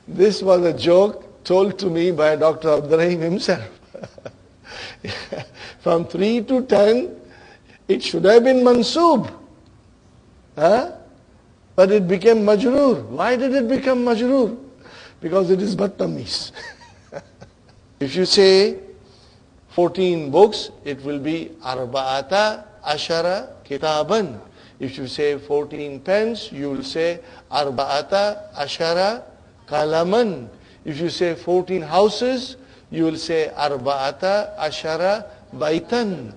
This was a joke told to me by Dr. Abdur-Raheem himself. From 3 to 10, it should have been mansoob. Huh? But it became majroor. Why did it become majroor? Because it is battamis. If you say 14 books, it will be arba'ata ashara kitaban. If you say 14 pens, you will say arba'ata ashara kalaman. If you say 14 houses, you will say arba'ata ashara baitan.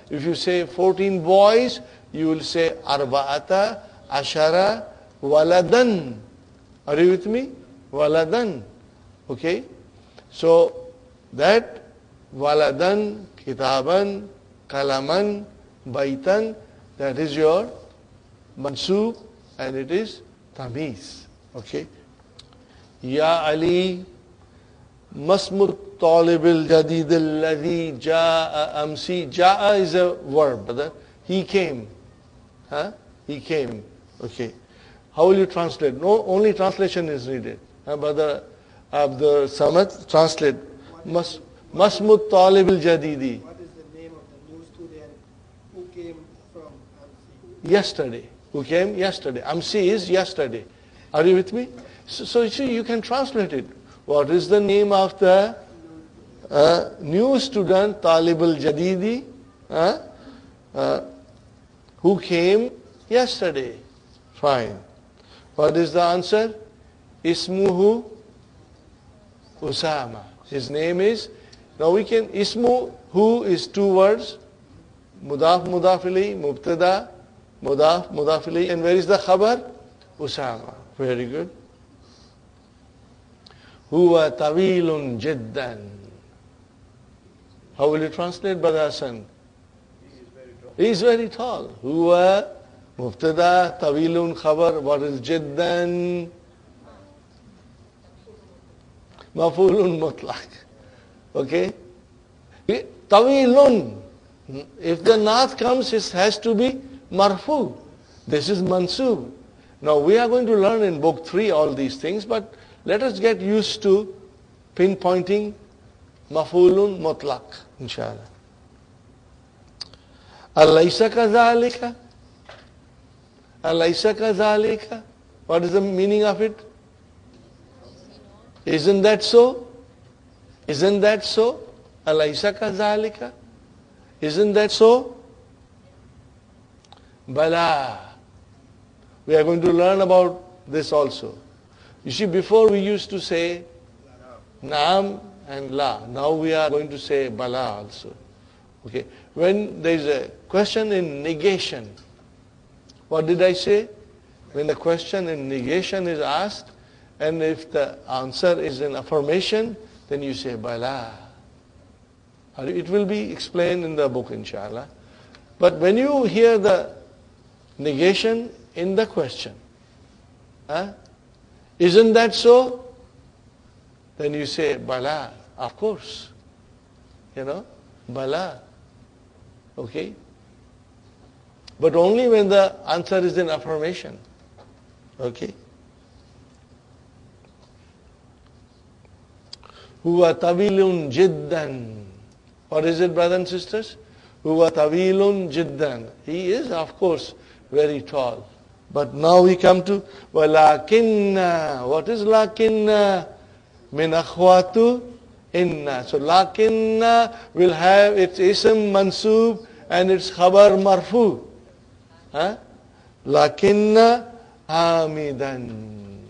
If you say 14 boys, you will say arba'ata ashara waladan. Are you with me? Waladan. Okay? So that waladan, kitaban, kalaman, baitan, that is your mansoob and it is tamiz. Okay? Ya Ali masmut talibil jadid alladhi ja'a amsi. Ja'a is a verb, brother. He came. He came. Okay. How will you translate? No, only translation is needed. Brother Abdur Samad, translate. Masmut talibil jadidi. What is the name of the new student who came from Amsi? Yesterday. Who came yesterday. Amsi is yesterday. Are you with me? So you can translate it. What is the name of the new student, Talibul Jadidi, who came yesterday? Fine. What is the answer? Ismuhu Usama. His name is, now we can, Ismu, who is 2 words, Mudaf, Mudafili, Mubtada, Mudaf, Mudafili, and where is the khabar? Usama. Very good. Huwa tawilun jiddan. How will you translate, Brother Hassan? He is very tall. Huwa mubtada, tawilun, khabar. What is jiddan? Mafulun mutlaq. Okay? Tawilun. If the nath comes, it has to be marfu. This is mansoob. Now we are going to learn in book 3 all these things, but let us get used to pinpointing mafulun mutlaq, inshallah. Alaysa kadhalika? Alaysa kadhalika? What is the meaning of it? Isn't that so? Isn't that so? Alaysa kadhalika? Isn't that so? Bala. We are going to learn about this also. You see, before we used to say Naam and La. Now we are going to say Bala also. Okay. When there is a question in negation, what did I say? When the question in negation is asked, and if the answer is in affirmation, then you say Bala. It will be explained in the book, inshallah. But when you hear the negation in the question, isn't that so? Then you say Bala, of course. Bala. Okay? But only when the answer is in affirmation. Okay? Huwa tawilun jiddan. What is it, brothers and sisters? Huwa tawilun jiddan. He is, of course, very tall. But now we come to walakinna. What is lakinna? Min akhwatu inna. So lakinna will have its ism mansoob and its khabar marfu. Lakinna hamidan.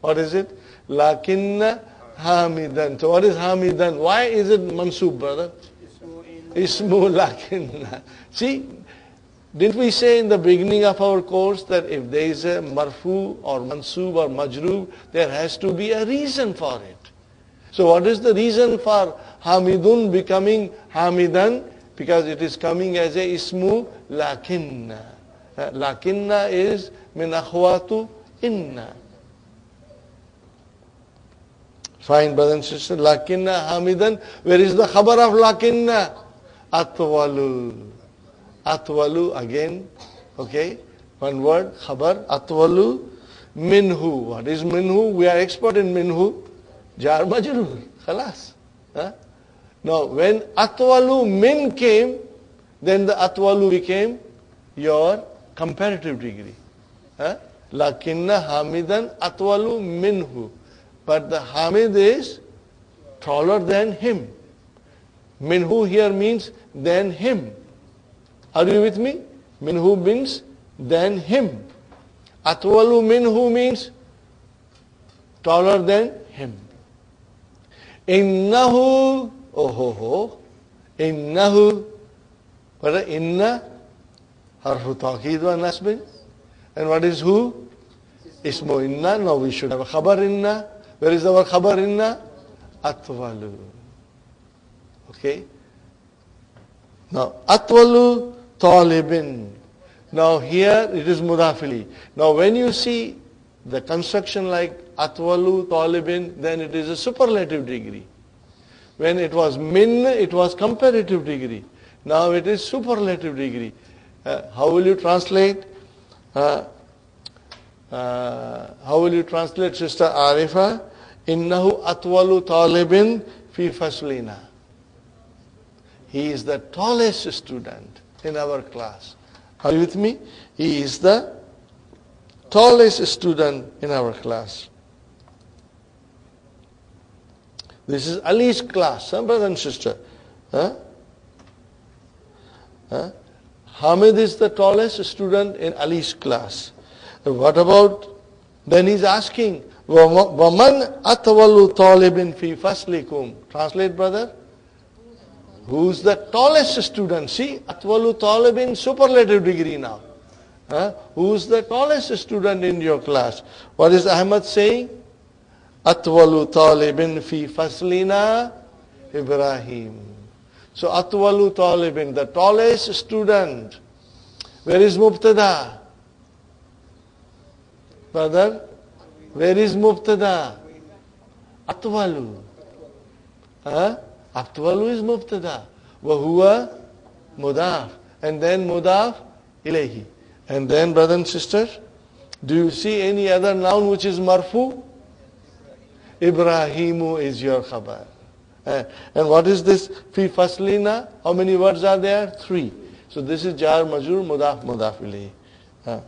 What is it? Lakinna hamidan. So what is hamidan? Why is it mansoob, brother? Ismu lakinna. See, didn't we say in the beginning of our course that if there is a marfu or mansoob or majroob, there has to be a reason for it. So what is the reason for hamidun becoming hamidan? Because it is coming as a ismu lakinna. Lakinna is min akhwatu inna. Fine, brothers and sisters. Lakinna hamidan. Where is the khabar of lakinna? Atwalu. Atwalu again. Okay. One word. Khabar. Atwalu. minhu. What is minhu? We are expert in minhu. Jar majrur. Khalas. Huh? Now, when atwalu min came, then the atwalu became your comparative degree. Huh? Lakinna hamidan atwalu minhu. But the hamid is taller than him. Minhu here means than him. Are you with me? Minhu means than him. Atwalu minhu means taller than him. Innahu, innahu, what is inna? Harfu taqeed wa nasbin. And what is who? Ismu inna. Now we should have a khabar inna. Where is our khabar inna? Atwalu. Okay. Now atwalu talibin. Now here it is mudafili. Now when you see the construction like atwalu talibin, then it is a superlative degree. When it was min, it was comparative degree. Now it is superlative degree. How will you translate? How will you translate, Sister Arifa? Innahu atwalu talibin fi faslina. He is the tallest student in our class. Are you with me? He is the tallest student in our class. This is Ali's class, brother and sister. Hamid is the tallest student in Ali's class. What about, then he's asking, وَمَنْ أَطْوَلُ طَالِبٍ فِي فَصْلِكُمْ. Translate, brother. Who's the tallest student? See, atwalu talibin, superlative degree now. Who's the tallest student in your class? What is Ahmad saying? Atwalu talibin fi faslina Ibrahim. So atwalu talibin, the tallest student. Where is mubtada? Brother, where is mubtada? Atwalu. Atwalu is mubtada. Wahuwa mudaf. And then mudaf ilayhi. And then, brother and sister, do you see any other noun which is marfu? Ibrahimu is your khabar. And what is this? Fi faslina. How many words are there? 3. So this is jar majrur mudaf mudaf ilayhi.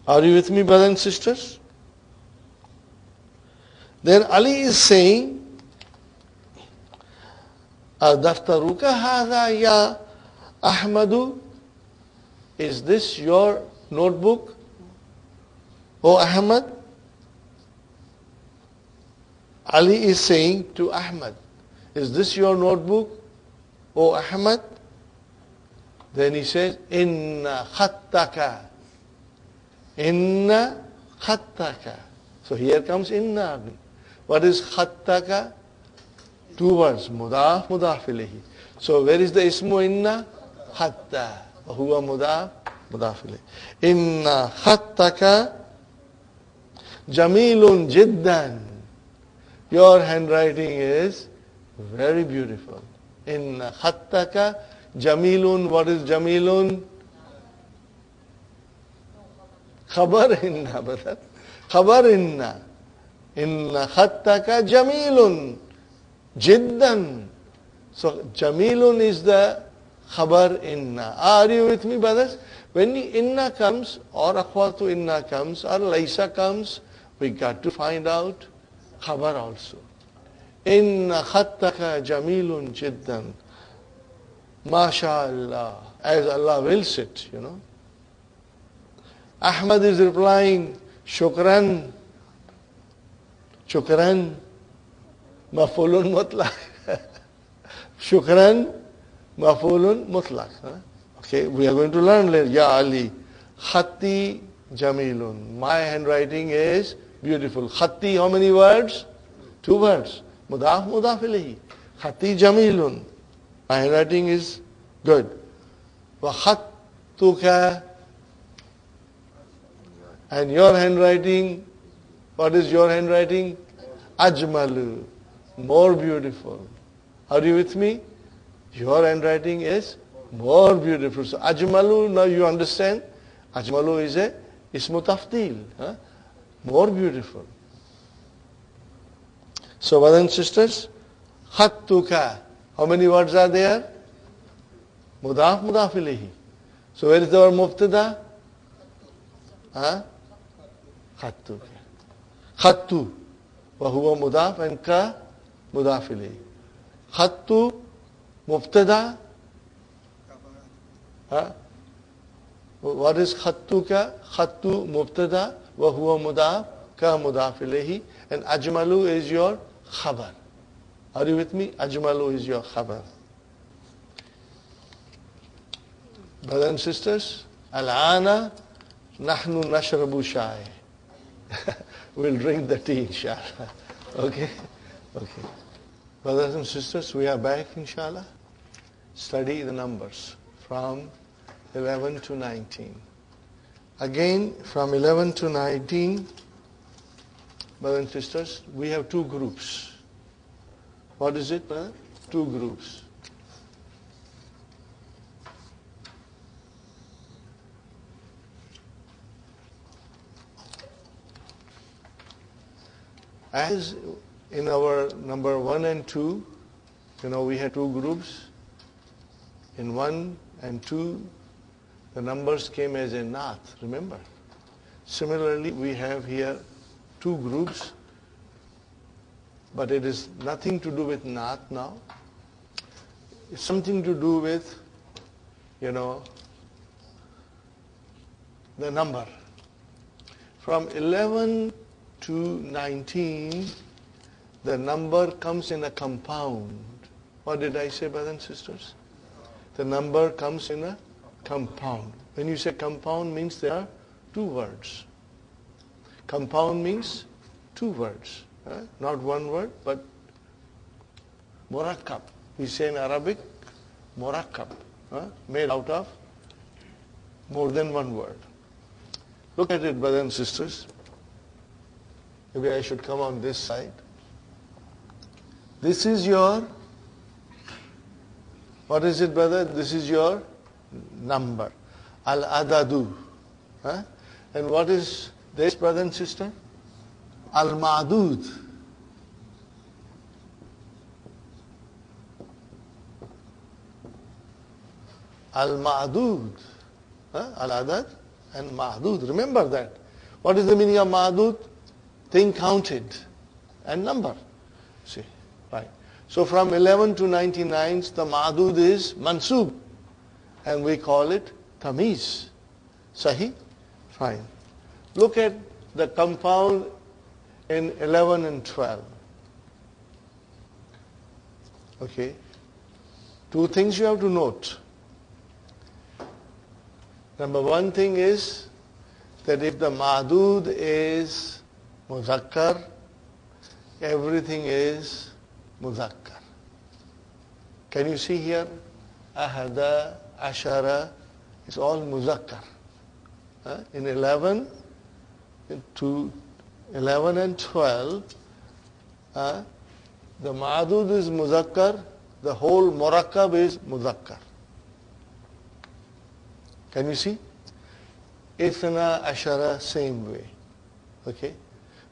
Are you with me, brothers and sisters? Then Ali is saying, Daftaruka hadha ya Ahmadu? Is this your notebook, O Ahmad? Ali is saying to Ahmad, is this your notebook, O Ahmad? Then he says, Inna khattaka. Inna khattaka. So here comes inna. What is khattaka? 2 words. Mudaf, mudaf ilayhi. So where is the ismu inna? Khatta. Huwa mudaf, mudaf ilayhi. Inna khattaka jamilun jiddan. Your handwriting is very beautiful. Inna khattaka jamilun. What is jamilun? Khabar inna, brother. Khabar inna. Inna khattaka jamilun jiddan. So jamilun is the khabar inna. Are you with me, brothers? When inna comes, or akhwatu inna comes, or laisa comes, we got to find out khabar also. Inna khattaka jamilun jiddan. MashaAllah. As Allah wills it, you know. Ahmad is replying, Shukran. Shukran. Mafulun mutlaq. Shukran. Mafulun mutlaq. Okay, we are going to learn later. Ya Ali. Khatti jamilun. My handwriting is beautiful. Khatti, how many words? 2 words. Mudaf, mudaf ilayhi. Khatti jamilun. My handwriting is good. Wa khattuka. And your handwriting, what is your handwriting? Ajmalu. More beautiful. Are you with me? Your handwriting is more beautiful. So Ajmalu, now you understand? Ajmalu Ismu tafdil. More beautiful. So brothers and sisters, khattuka. How many words are there? Mudaf, mudaf ilayhi. So where is our mubtada? Khattuka. Khattu. Wa huwa mudaf and ka mudaf ilayhi. Khattu, mubtada. What is khattuka? Khattu, mubtada. Wa huwa mudaf, ka mudaf ilayhi. And ajmalu is your khabar. Are you with me? Ajmalu is your khabar. Brothers and sisters, al-ana nahnu nashrabu shay. We'll drink the tea, inshallah. Okay? Okay. Brothers and sisters, we are back, inshallah. Study the numbers from 11 to 19. Again, from 11 to 19, brothers and sisters, we have two groups. What is it, brother? Two groups. As in our number 1 and 2, we had two groups. In 1 and 2, the numbers came as a nath, remember? Similarly, we have here two groups, but it is nothing to do with nath now. It's something to do with, the number. From 11 to 19, the number comes in a compound. What did I say, brothers and sisters? The number comes in a compound. When you say compound, means there are two words. Compound means two words. Not one word, but murakkab. We say in Arabic, murakkab. Made out of more than one word. Look at it, brothers and sisters. Maybe I should come on this side. This is your, what is it, brother? This is your number. Al-adadu. And what is this, brother and sister? Al-ma'dud. Al-ma'dud. Al-adad and ma'dud. Remember that. What is the meaning of ma'dud? Thing counted and number. See, right. So from 11 to 99, the ma'dud is mansub. And we call it tamiz. Sahih? Fine. Look at the compound in 11 and 12. Okay. Two things you have to note. Number one thing is that if the ma'dud is muzakkar, everything is muzakkar. Can you see here? Ahada, ashara, it's all muzakkar. In 11 to 11 and 12, the ma'dud is muzakkar, the whole murakkab is muzakkar. Can you see? Ithna, ashara, same way. Okay.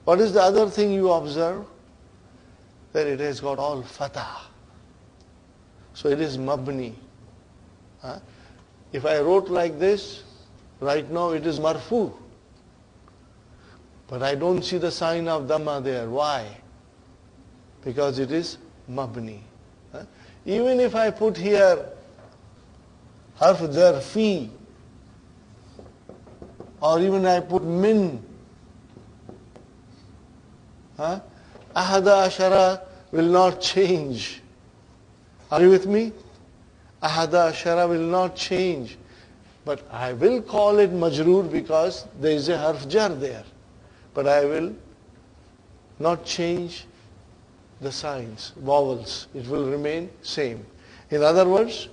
What is the other thing you observe? That it has got all fatah. So it is mabni. If I wrote like this, right now it is marfu. But I don't see the sign of dhamma there. Why? Because it is mabni. Even if I put here harf jar fi, or even I put min, ahada ashara will not change. Are you with me? Ahada ashara will not change. But I will call it majroor because there is a harf jar there. But I will not change the signs, vowels. It will remain same. In other words,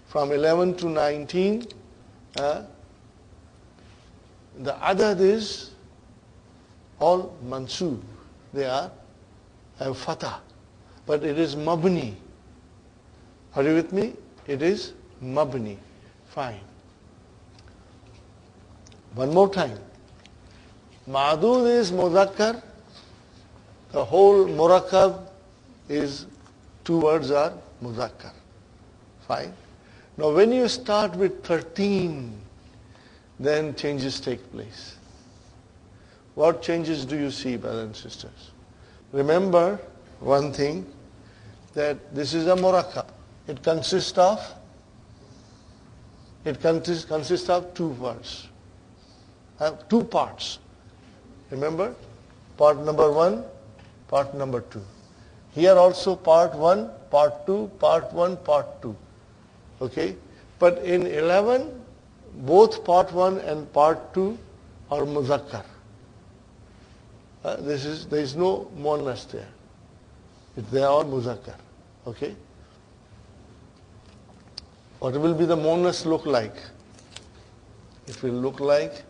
from 11 to 19, the adad is all mansub. They have fatah. But it is mabni. Are you with me? It is mabni. Fine. One more time. Ma'dud is muzakkar. The whole murakkab is, two words are muzakkar. Fine. Now when you start with 13, then changes take place. What changes do you see, brothers and sisters? Remember one thing, that this is a murakkab. It consists of two words, two parts. Remember, part number 1, part number 2. Here also part 1, part 2, part 1, part 2. Okay? But in 11, both part 1 and part 2 are muzakkar. There is no muannas there. They are all muzakkar. Okay? What will be the muannas look like? It will look like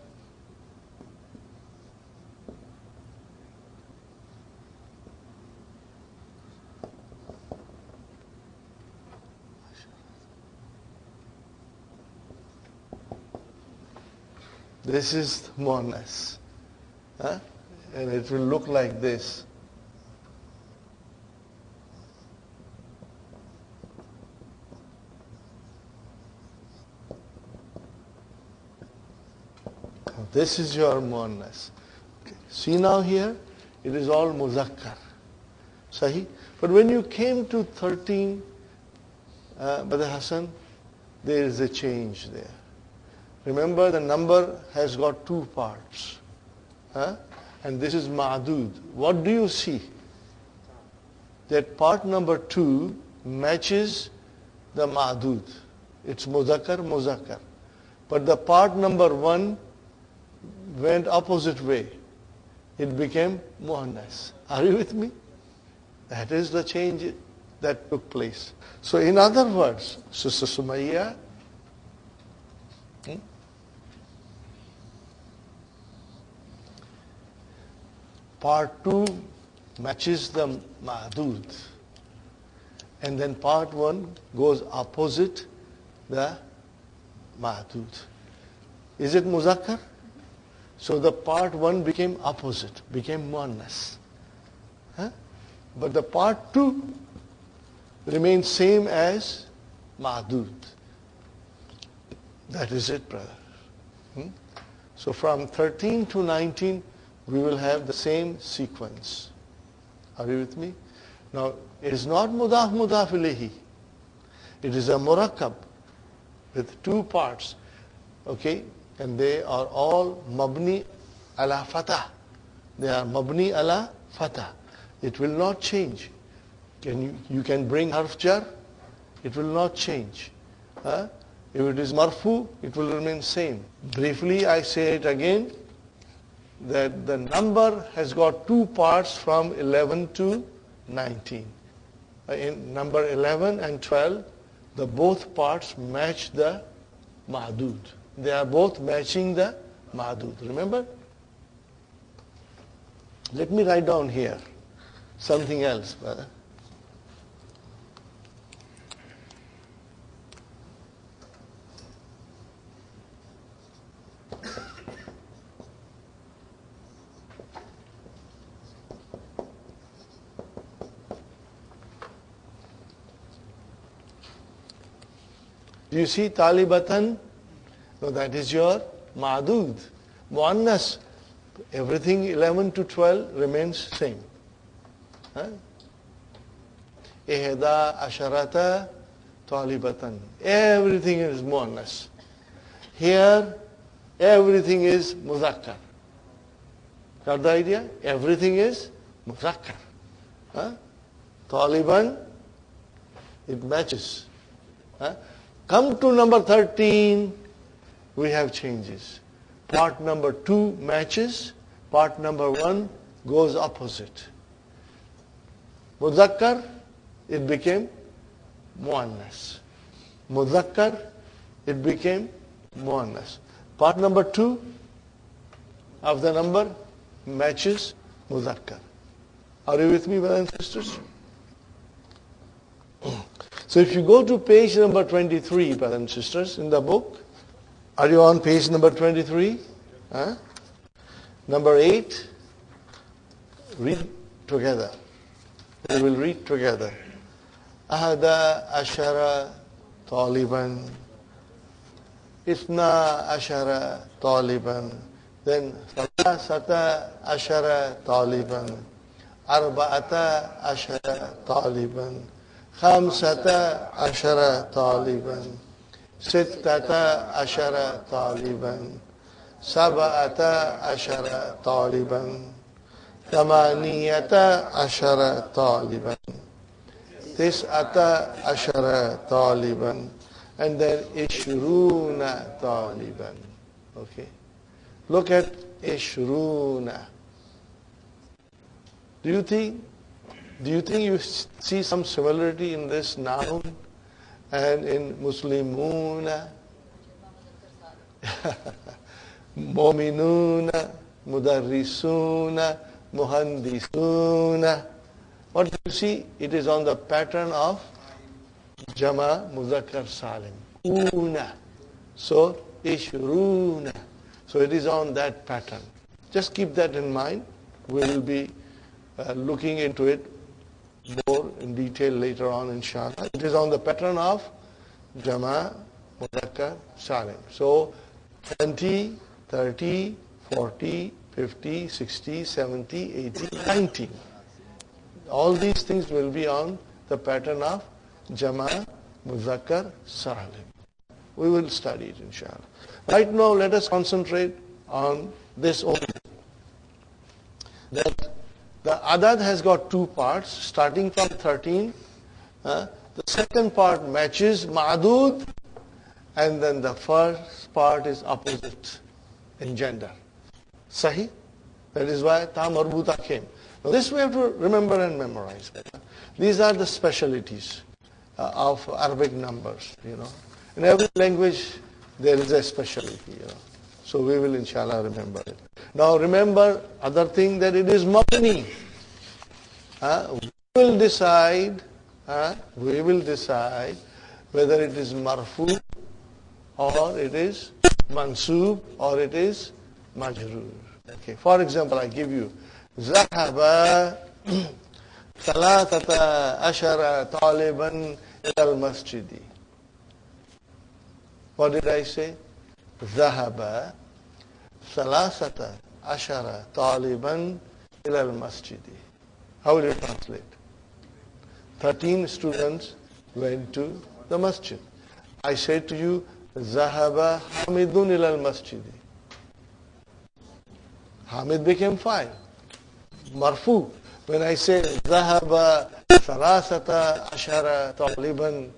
this is muannas. And it will look like this. This is your muannas. Okay. See now here, it is all muzakkar. Sahi? But when you came to 13, Brother Hassan, there is a change there. Remember, the number has got two parts. And this is ma'dud. What do you see? That part number 2 matches the ma'dud. It's muzakkar, muzakkar. But the part number 1 went opposite way. It became muannas. Are you with me? That is the change that took place. So in other words, Sister Sumayya, part 2 matches the ma'dud. And then part 1 goes opposite the ma'dud. Is it muzakkar? So the part 1 became opposite, became muannas. But the part 2 remains same as ma'dud. That is it, brother. So from 13 to 19, we will have the same sequence. Are you with me? Now, it is not mudaf ilayhi. It is a murakkab with two parts. Okay? And they are all mabni ala fatah. They are mabni ala fatah. It will not change. You can bring harf jar, it will not change. If it is marfu, it will remain same. Briefly, I say it again, that the number has got two parts from 11 to 19. In number 11 and 12, the both parts match the ma'dud. They are both matching the ma'dud. Remember? Let me write down here something else, brother. Do you see talibatan? No, that is your ma'dud. Muannas, everything 11 to 12 remains same. Ihda asharata talibatan. Everything is muannas. Here, everything is muzakkar. Got the idea? Everything is muzakkar. Taliban, it matches. Come to number 13, we have changes. Part number 2 matches, part number 1 goes opposite. Muzakkar, it became muannas. Muzakkar, it became muannas. Part number 2 of the number matches muzakkar. Are you with me, brothers and sisters? So if you go to page number 23, brothers and sisters, in the book, are you on page number 23? Number 8, read together. We will read together. Ahada ashara taliban. Ithna ashara taliban. Then Salasata ashara taliban. Arba'ata ashara taliban. Khamsata ashara taliban. Sittata ashara taliban. Sab'ata ashara taliban. Thamaniyata ashara taliban. Tis'ata ashara taliban. And then Ishruna taliban. Okay. Look at Ishruna. Do you think you see some similarity in this noun and in Muslimuna, Mu'minuna, Mudarrisuna, Muhandisuna? What do you see? It is on the pattern of Jama Muzakkar Salim. Una. So, Ishruna. So it is on that pattern. Just keep that in mind. We will be looking into it more in detail later on, inshallah. It is on the pattern of Jama Muzakkar Salim. So 20, 30, 40, 50, 60, 70, 80, 90. All these things will be on the pattern of Jama Muzakkar Salim. We will study it, inshallah. Right now, let us concentrate on this only. That the adad has got two parts, starting from 13. The second part matches ma'adud, and then the first part is opposite in gender. Sahi? That is why ta marbuta came. Now this we have to remember and memorize. These are the specialties of Arabic numbers, In every language, there is a specialty, So we will inshallah remember it. Now remember other thing, that it is mabni. We will decide whether it is marfu or it is mansub or it is majroor. Okay. For example, I give you Zahaba ثلاثة عشر طالبا إلى المسجد. What did I say? ذهب ثلاثة عشر طالبا إلى المسجد. How will you translate? 13 students went to the masjid. I said to you, ذهب حامد إلى المسجد. Hamid became 5. Marfu. When I say ذهب ثلاثة عشر طالبا,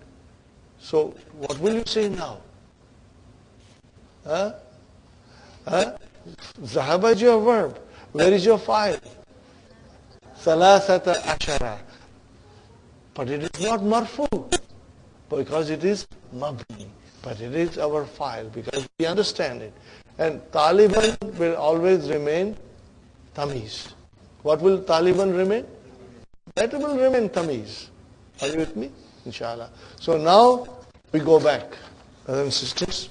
so what will you say now? ذهب is your verb. Where is your file? ثلاثة عشر. But it is not marfu, because it is mabni. But it is our file, because we understand it. And Taliban will always remain tamiz. What will Taliban remain? That will remain tamiz. Are you with me? Inshallah. So now we go back, brothers and sisters.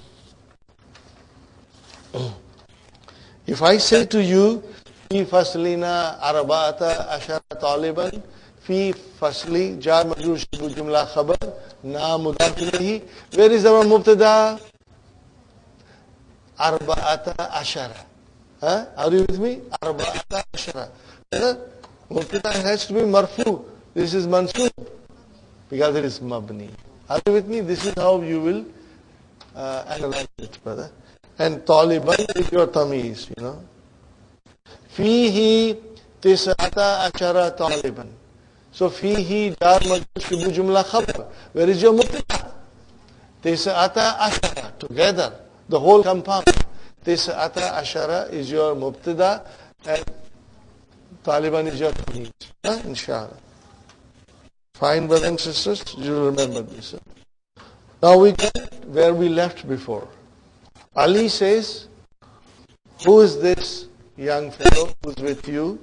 If I say to you, في فصلنا أربعة عشر طالبا, في فصل جار مجرور شبه جملة خبر نا مضاف إليه, where is our مبتدا? أربعة عشر. Are you with me? أربعة عشر. Mubtada has to be marfu. This is mansub, because it is mabni. Are you with me? This is how you will analyze it, brother. And taliban is your tamiz, Fihi tis'ata ashara taliban. So fihi jar majrur shibhu jumla khabar. Where is your mubtada? Tis'ata ashara. Together, the whole compound. Tis'ata ashara is your mubtada, and Taliban is your tamiz. Inshallah. Fine, brothers and sisters, you remember this. Now we get where we left before. Ali says, who is this young fellow who's with you?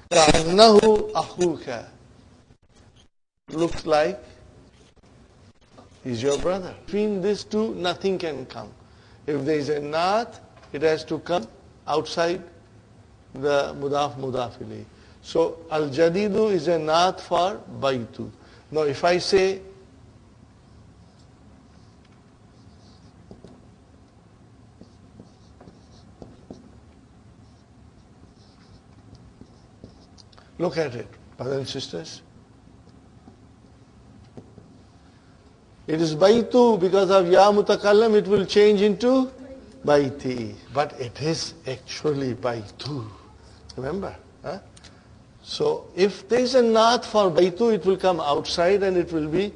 كَأَنَّهُ أَخُوكَ. Looks like he's your brother. Between these two, nothing can come. If there is a naat, it has to come outside the mudaf ilayhi. So al-jadidu is a naat for baytu. Now if I say look at it, brothers and sisters. It is baytu, because of ya mutakallam it will change into bayti. But it is actually baytu. Remember? Huh? So if there is a naat for baytu, it will come outside and it will be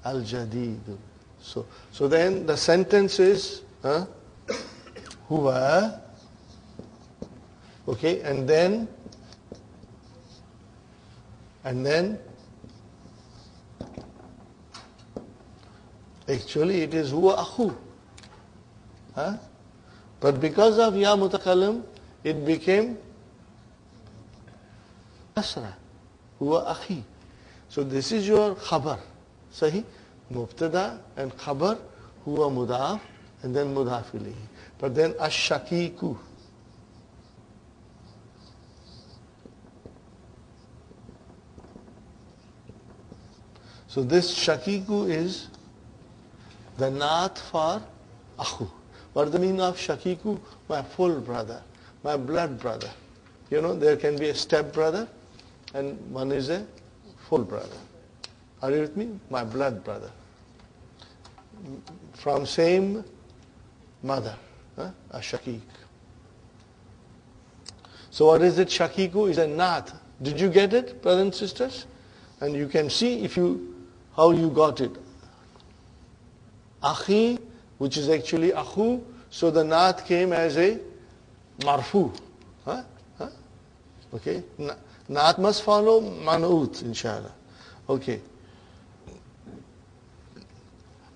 al-jadidu. So then the sentence is huwa. Okay, and then actually it is huwa akhu. But because of ya mutakallim, it became asra. Huwa akhi. So this is your khabar. Sahi? Mubtada and khabar, huwa mudaf, and then mudaf ilayhi. But then ash-shakiku. So this shakiku is the naat for akhu. What is the meaning of shakiku? My full brother, my blood brother. You know, there can be a step brother and one is a full brother. Are you with me? My blood brother. From same mother, a shakik. So what is it? Shakiku is a naat. Did you get it, brothers and sisters? And you can see how you got it. Akhi, which is actually akhu, so the naat came as a marfu. Okay, naat must follow man'ut, inshallah. Okay.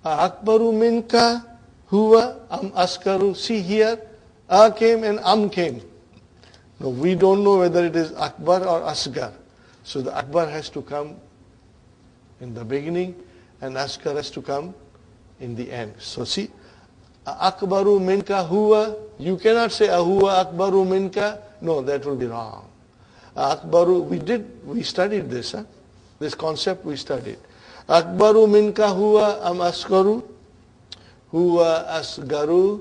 Akbaru minka huwa am askaru. See here, a came and am came. No, we don't know whether it is akbar or asgar. So the akbar has to come in the beginning and askar has to come in the end. So see, akbaru minka huwa, you cannot say huwa akbaru minka. No, that will be wrong. Akbaru, we studied this, this concept we studied. Akbaru minka huwa am askaru, huwa asgaru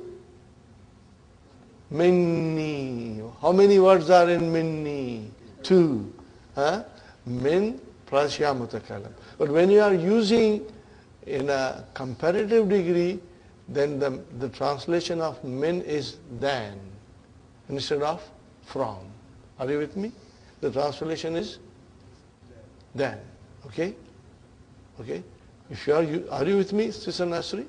minni. How many words are in minni? 2. Min plus ya mutakallam. But when you are using in a comparative degree, then the translation of min is than instead of from. Are you with me? The translation is than. Okay? Okay? If are you with me, Sister Nasri?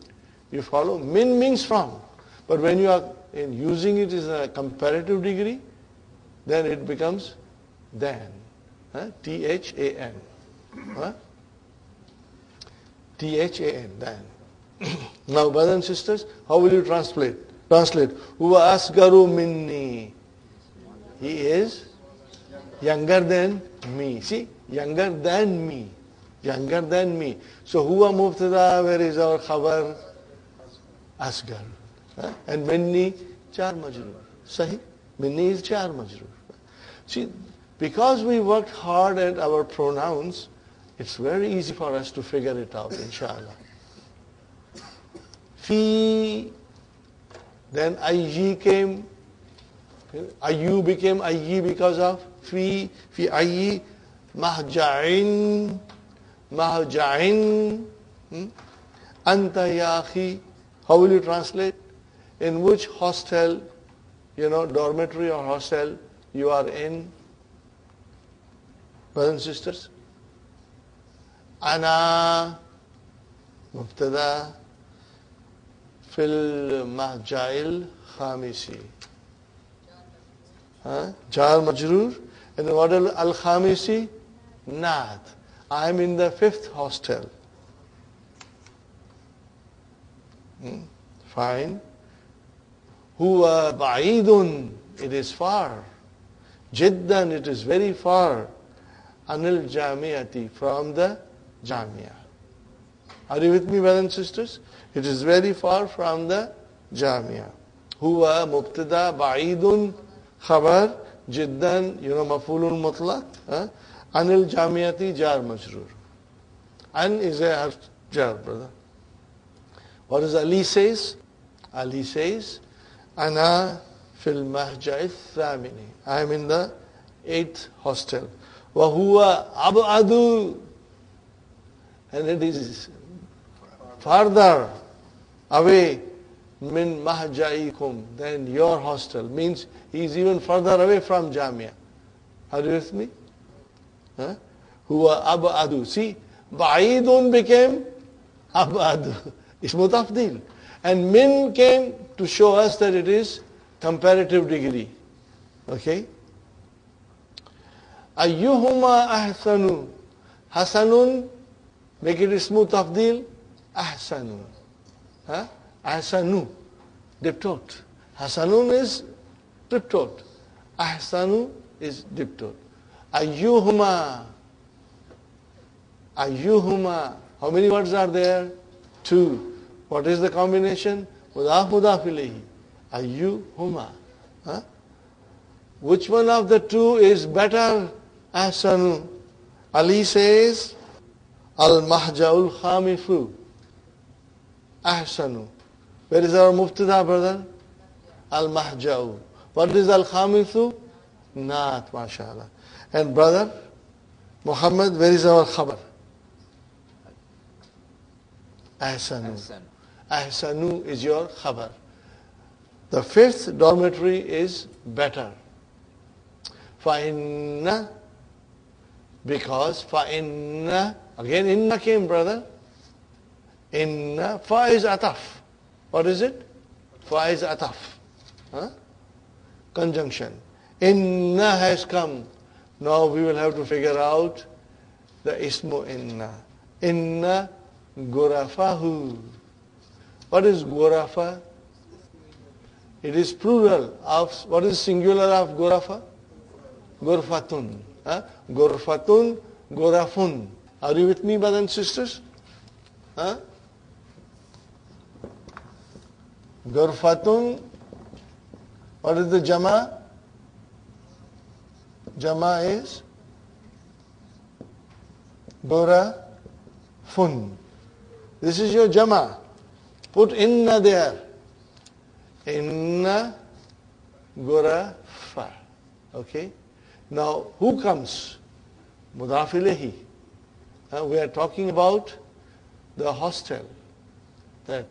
You follow? Min means from. But when you are using it in a comparative degree, then it becomes than. T-H-A-N. T-H-A-N, than. Now, brothers and sisters, how will you translate? Huwa asgaru minni. He is younger than me. See? Younger than me. Younger than me. So, huwa mubtada, where is our khabar? Asgar. And minni, jar majroor. Sahi? Minni is jar majroor. See, because we worked hard at our pronouns, it's very easy for us to figure it out, inshallah. Fi, then ayyi came, ayyu became ayyi because of fi ayyi, mahja'in, anta ya akhi. How will you translate? In which hostel, dormitory or hostel you are in? Brothers and sisters? Ana mubtada fil mahja'il khamisi. Jar majroor. And then what is al-khamisi? Naat. I am in the 5th hostel. Fine. Huwa ba'idun. It is far. Jiddan. It is very far. Anil jamiati. From the jamia. Are you with me, brothers and sisters? It is very far from the jamia. Huwa mubtada ba'idun khabar Jiddan, mafulun mutlaq. Anil jamiyati jar majroor. An is a harf jar, brother. What does Ali says? Ali says, Ana fil mahja'i thamini. I am in the 8th hostel. Wa huwa ab'adu. And it is farther away min mahja'ikum than your hostel. Means he is even further away from Jamia. Are you with me? Huwa ab'adu. See, ba'idun became ab'adu. Ismu tafdil. And min came to show us that it is comparative degree. Okay? Ayyuhuma ahsanu. Hasanun, make it ismu tafdil. Ahsanu. Ahsanu. Diptote. Hasanun is triptote. Ahsanu is diptote. Ayyuhuma. Ayyuhuma. How many words are there? 2. What is the combination? Mudaf mudaf ilayhi. Ayyuhuma. Which one of the 2 is better? Ahsanu. Ali says, al-mahja'ul khamisu. Ahsanu. Where is our muftada, brother? Al-mahja'u. What is al-khamisu? Naat, mashallah. And brother, Muhammad, where is our khabar? Ahsanu. Ahsanu is your khabar. The 5th dormitory is better. Fa'inna, because fa'inna, again inna came, brother. Inna, fa is ataf. What is it? Fa is ataf. Conjunction. Inna has come. Now we will have to figure out the ismu inna. Inna gurafahu. What is gurafa? It is plural of, what is singular of gurafa? Gurfatun. Gurfatun, gurafun. Are you with me, brothers and sisters? Gurfatun, what is the jama? Jama is gurafun. This is your jama. Put inna there. Inna gurafa. Okay? Now, who comes? Mudaf ilayhi. We are talking about the hostel. That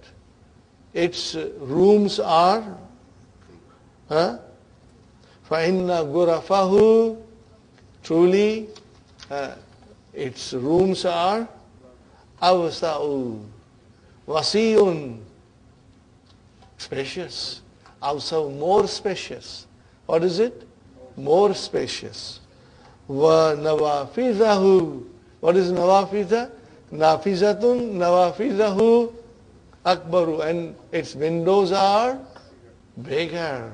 its rooms are فَإِنَّ غُرَفَهُ. Truly, its rooms are أَوْسَعُ وَسِيٌ. Spacious. أَوْسَعُ, more spacious. What is it? More spacious. وَنَوَافِذَهُ. What is nawafidha? Nafizatun, nawafidahu akbaru. And its windows are bigger.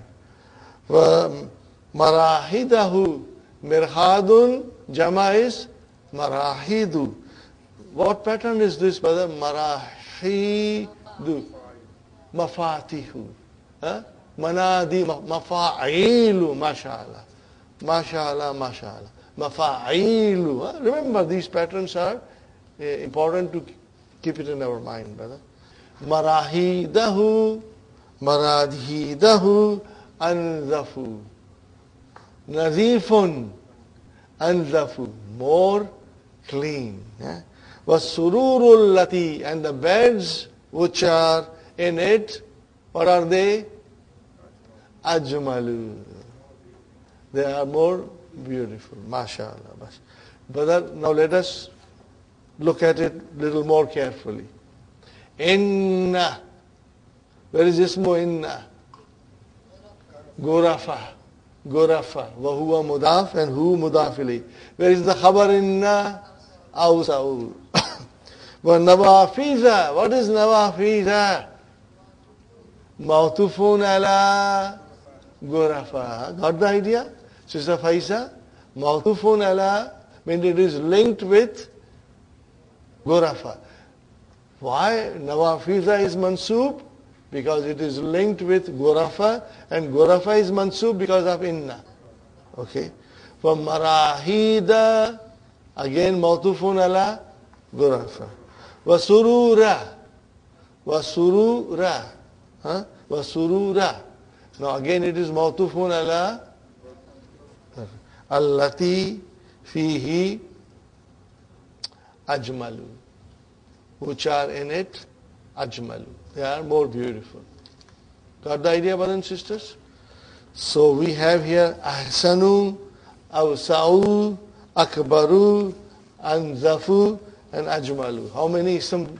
Marahidahu. Mirhadun, jama is marahidu. What pattern is this, brother? Marahidu. Mafatihu. Manadi, mafa'ilu, mashallah. Mashallah, mashallah. Mafa'ilu. Remember, these patterns are important to keep it in our mind, brother. Marahidahu, maradhidahu, anzafu. Nazifun, anzafu. More clean. Wasururul lati. And the beds which are in it, what are they? Ajmalu. They are more beautiful. MashaAllah. Brother, now let us look at it a little more carefully. Inna. Where is ismu inna? Gurafa. Gurafa. Wahuwa mudaf and hu mudafili. Where is the khabar inna? Awsa'u. Nawafiza. What is nawafiza? Mawtufun ala gurafa. Got the idea? Sister Faisa? Mawtufun ala means it is linked with gurafa. Why nawafiza is mansub? Because it is linked with gurafa, and gurafa is mansub because of inna. Okay. From marahida, again mawtufun ala ghurafa. Wasurura. Wasurura. Wasurura. Now again it is mawtufun ala allati fihi ajmalu. Which are in it ajmalu. They are more beautiful. Got the idea, brothers and sisters? So we have here ahsanu, awsa'u, akbaru, anzafu, and ajmalu. How many ismu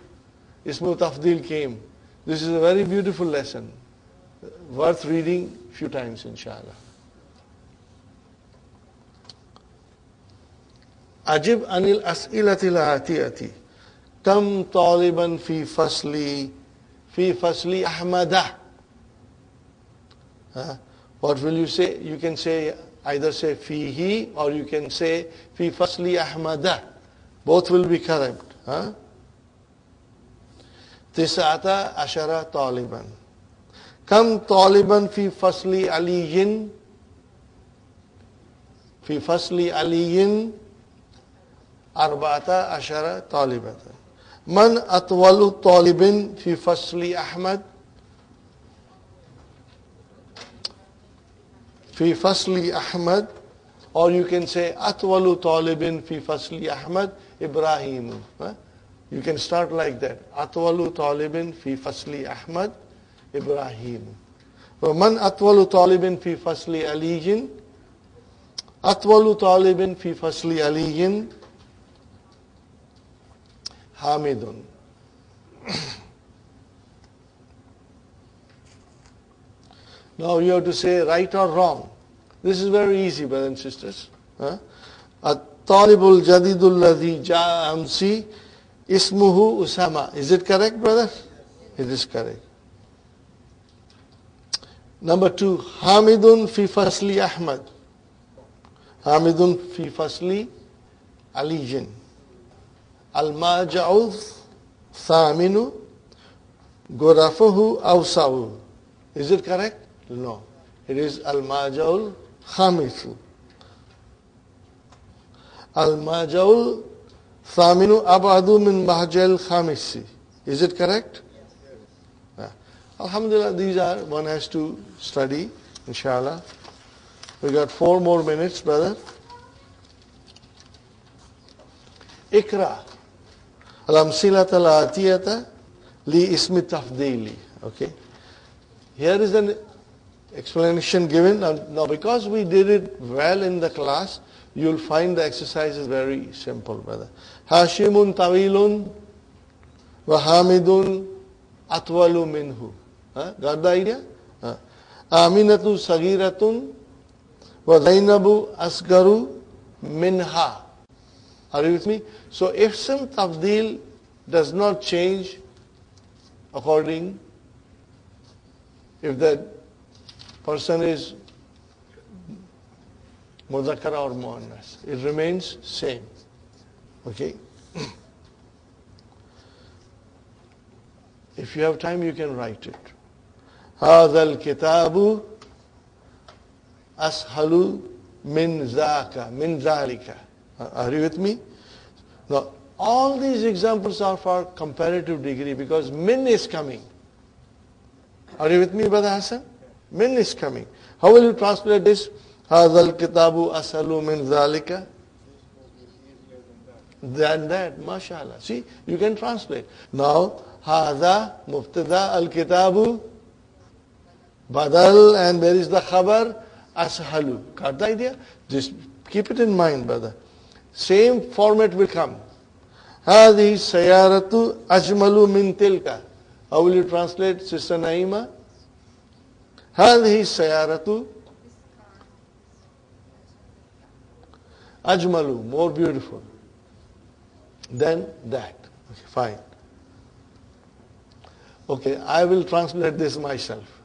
tafdil came? This is a very beautiful lesson. Worth reading few times, inshallah. Ajib anil as'ilatil atiyati. Kam taliban fi fasli ahmadah. What will you say? You can say either say fihi or you can say fi fasli ahmadah. Both will be correct. Tis'ata ashara taliban. Kam taliban fi fasli aliyin. Fi fasli aliyin arba'ata ashara talibatan. Man atwalu talibin fi fasli Ahmad. Fi fasli Ahmad, or you can say atwalu talibin fi fasli Ahmad Ibrahim. You can start like that. Atwalu talibin fi fasli Ahmad Ibrahim. Man atwalu talibin fi fasli Aliyin. Atwalu talibin fi fasli Aliyin Hamidun. Now you have to say right or wrong. This is very easy, brothers and sisters. At-talibul jadidul ladhi ja'a amsi ismuhu Usama. Is it correct, brother? It is correct. Number 2, Hamidun fi fasli Ahmad. Hamidun fi fasli Aliyin. Al-maja'u thaminu gurafuhu awsa'u. Is it correct? No. It is al-maja'ul khamisu. Al-maja'ul thaminu abadu min mahjal khamisi. Is it correct? Yes. Alhamdulillah, these are, one has to study, inshallah. We got 4 more minutes, brother. Ikra. Al-amsilat al-atiyata li ismi tafdili. Okay. Here is an explanation given. Now because we did it well in the class, you'll find the exercise is very simple, brother. Hashimun tawilun wa hamidun atwalu minhu. Got the idea? Aminatu sagiratun wa Zainabu asgaru minha. Are you with me? So if some tafdil does not change according, if that person is Mudhakkar or Muannas, it remains same. Okay? If you have time, you can write it. هذا الكتاب أسهل من ذاك من ذلك. Are you with me? Now, all these examples are for comparative degree because min is coming. Are you with me, Brother Hassan? Min is coming. How will you translate this? هذا الكتاب أسهل من ذلك. Than that, mashallah. See, you can translate. Now, هذا مبتدا الكتاب badal, and there is the khabar ashalu. Got the idea? Just keep it in mind, brother. Same format will come. هذه السيارة أجمل من تلك. How will you translate, Sister Naima? هذه السيارة أجمل, more beautiful than that. Okay, fine. Okay, I will translate this myself.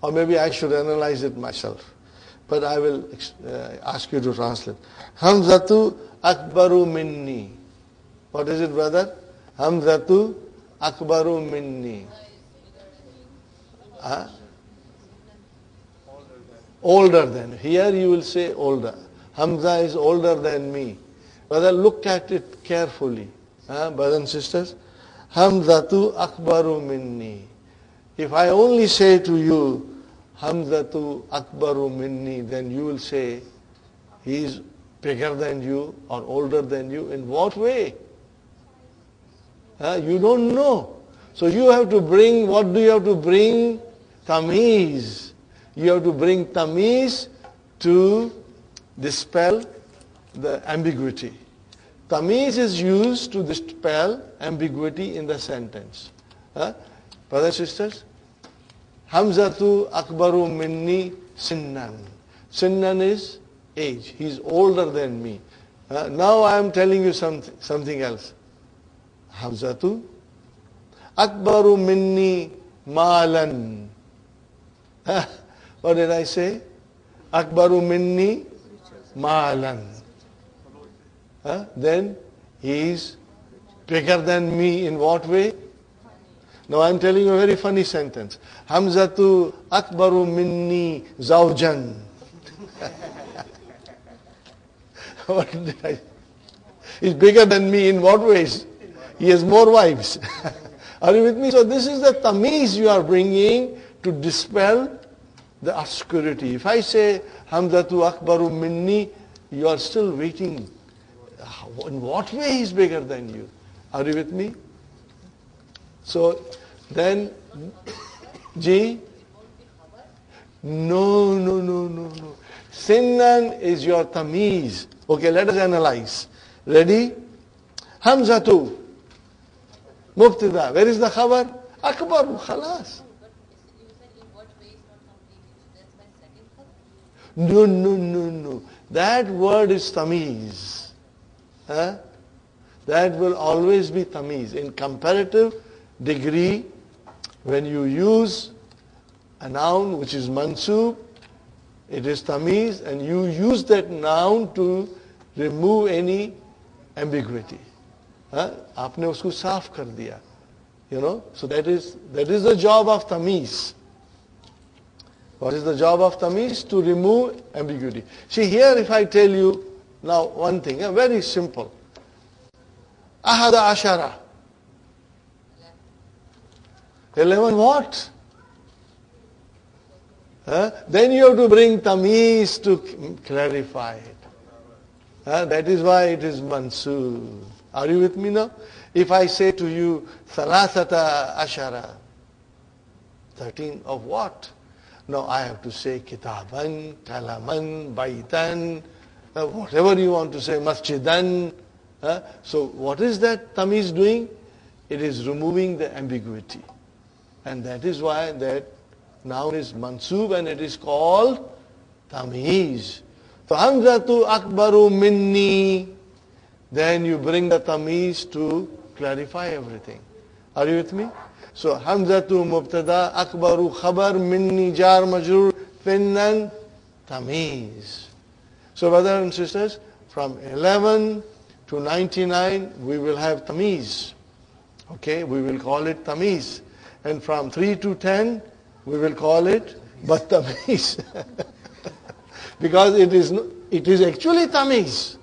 Or maybe I should analyze it myself. But I will ask you to translate. Hamzatu akbaru minni. What is it, brother? Hamzatu akbaru minni. Older than. Here you will say older. Hamza is older than me. Brother, look at it carefully. Brothers and sisters. Hamzatu akbaru minni. If I only say to you, Hamzatu akbaru minni, then you will say, he is bigger than you or older than you. In what way? You don't know. So you have to bring, what do you have to bring? Tamiz. You have to bring tamiz to dispel the ambiguity. Tamiz is used to dispel ambiguity in the sentence. Brothers and sisters, Hamzatu akbaru minni sinnan. Sinnan is age. He is older than me. Now I am telling you something else. Hamzatu akbaru minni malan. What did I say? Akbaru minni malan. Then he is bigger than me in what way? Now I am telling you a very funny sentence. Hamzatu akbaru minni zawjan. What did I say? He's bigger than me in what ways? He has more wives. Are you with me? So this is the tamiz you are bringing to dispel the obscurity. If I say Hamzatu akbaru minni, you are still waiting. In what way he is bigger than you? Are you with me? So then, Ji? No. Sinnan is your tamiz. Okay, let us analyze. Ready? Hamzatu. Mubtada. Where is the khabar? Akbaru. Khalas. No. That word is tamiz. That will always be tamiz. In comparative degree, when you use a noun which is mansub, it is tamiz, and you use that noun to remove any ambiguity. आपने उसको साफ कर दिया. You know, so that is the job of tamiz. What is the job of tamiz? To remove ambiguity. See here, if I tell you now one thing, very simple. Ahada ashara. 11 what? Then you have to bring tamiz to clarify it. That is why it is mansub. Are you with me now? If I say to you, Salasata ashara, 13 of what? Now I have to say kitaban, kalaman, baitan, whatever you want to say, masjidan. So what is that tamiz doing? It is removing the ambiguity. And that is why that noun is mansub and it is called tamiz. So Hamzatu akbaru minni. Then you bring the tamiz to clarify everything. Are you with me? So Hamzatu mubtada akbaru khabar minni jar majrur finnan tamiz. So brothers and sisters, from 11 to 99 we will have tamiz. Okay, we will call it tamiz. And from 3 to 10 we will call it battamiz. Because it is actually tamiz.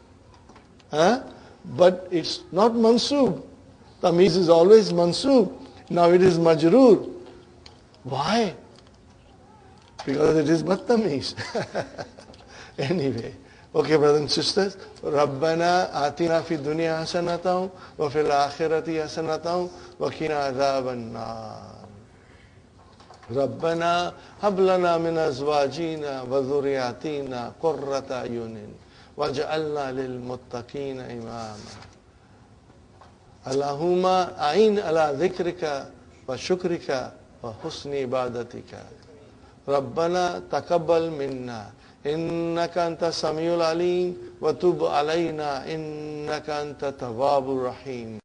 But it's not mansub. Tamiz is always mansub. Now it is majroor. Why? Because it is battamiz. Anyway. Okay, brothers and sisters. Rabbana atina fi dunya hasanatan wa fil akhirati hasanatan wa qina adhaban nar. ربنا هب لنا من أزواجنا وذرياتنا قرة أعين واجعلنا للمتقين إماما. اللهم أعين على ذكرك وشكرك وحسن عبادتك. ربنا تقبل منا إنك أنت السميع العليم وتب علينا إنك أنت التواب الرحيم.